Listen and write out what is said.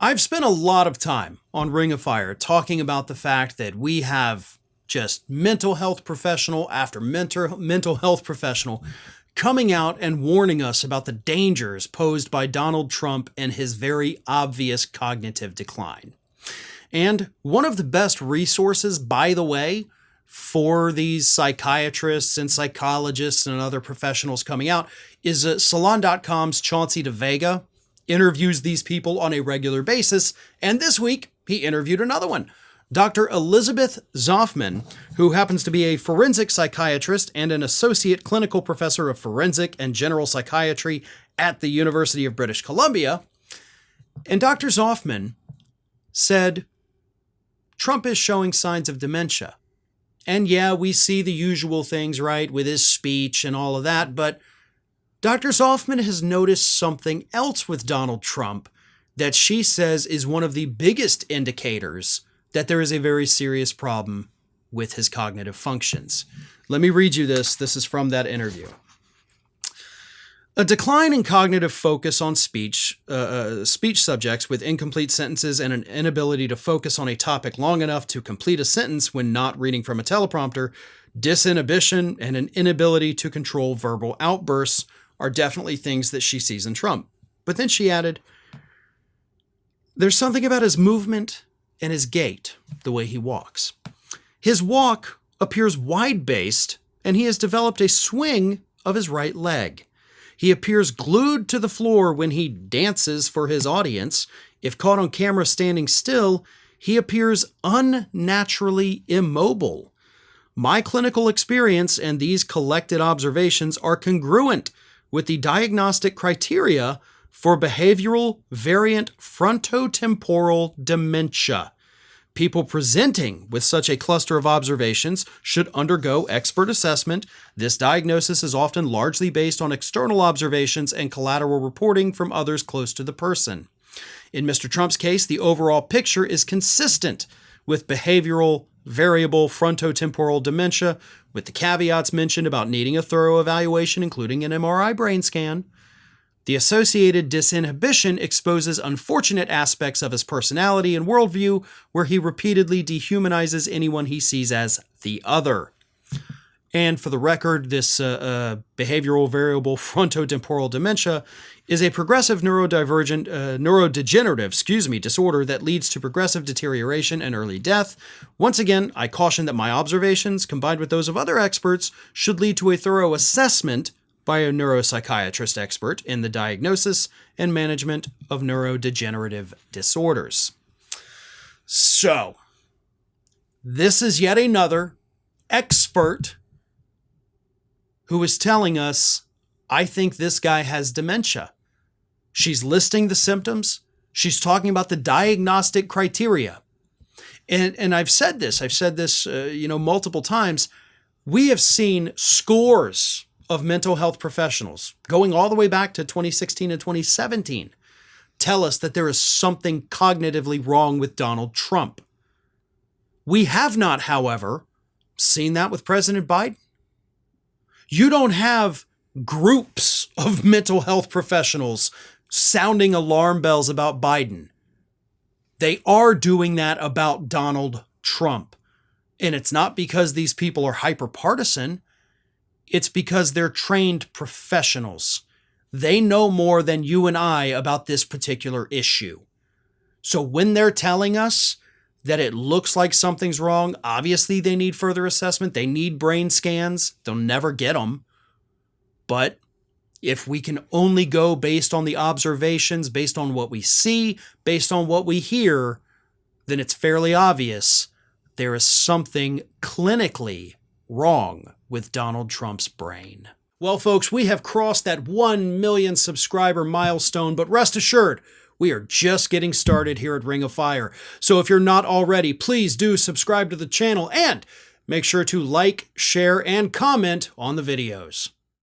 I've spent a lot of time on Ring of Fire talking about the fact that we have just mental health professional after mental health professional coming out and warning us about the dangers posed by Donald Trump and his very obvious cognitive decline. And one of the best resources, by the way, for these psychiatrists and psychologists and other professionals coming out is Salon.com's Chauncey DeVega. Interviews these people on a regular basis, and this week he interviewed another one, Dr. Elizabeth Zoffman, who happens to be a forensic psychiatrist and an associate clinical professor of forensic and general psychiatry at the University of British Columbia. And Dr. Zoffman said, Trump is showing signs of dementia. And yeah, we see the usual things, right, with his speech and all of that, but Dr. Zoffman has noticed something else with Donald Trump that she says is one of the biggest indicators that there is a very serious problem with his cognitive functions. Let me read you this. This is from that interview. A decline in cognitive focus on speech subjects with incomplete sentences and an inability to focus on a topic long enough to complete a sentence when not reading from a teleprompter, disinhibition, and an inability to control verbal outbursts are definitely things that she sees in Trump. But then she added, there's something about his movement and his gait, the way he walks. His walk appears wide-based, and he has developed a swing of his right leg. He appears glued to the floor when he dances for his audience. If caught on camera standing still, he appears unnaturally immobile. My clinical experience and these collected observations are congruent with the diagnostic criteria for behavioral variant frontotemporal dementia. People presenting with such a cluster of observations should undergo expert assessment. This diagnosis is often largely based on external observations and collateral reporting from others close to the person. In Mr. Trump's case, the overall picture is consistent with behavioral variable frontotemporal dementia, with the caveats mentioned about needing a thorough evaluation, including an MRI brain scan. The associated disinhibition exposes unfortunate aspects of his personality and worldview, where he repeatedly dehumanizes anyone he sees as the other. And for the record, this behavioral variable frontotemporal dementia is a progressive neurodegenerative disorder that leads to progressive deterioration and early death. Once again, I caution that my observations, combined with those of other experts, should lead to a thorough assessment by a neuropsychiatrist expert in the diagnosis and management of neurodegenerative disorders. So, this is yet another expert who is telling us, I think this guy has dementia. She's listing the symptoms. She's talking about the diagnostic criteria. And I've said this multiple times. We have seen scores of mental health professionals going all the way back to 2016 and 2017 tell us that there is something cognitively wrong with Donald Trump. We have not, however, seen that with President Biden. You don't have groups of mental health professionals sounding alarm bells about Biden. They are doing that about Donald Trump. And it's not because these people are hyper-partisan. It's because they're trained professionals. They know more than you and I about this particular issue. So when they're telling us that it looks like something's wrong, obviously they need further assessment. They need brain scans. They'll never get them. But if we can only go based on the observations, based on what we see, based on what we hear, then it's fairly obvious there is something clinically wrong with Donald Trump's brain. Well, folks, we have crossed that 1 million subscriber milestone, but rest assured, we are just getting started here at Ring of Fire. So if you're not already, please do subscribe to the channel and make sure to like, share, and comment on the videos.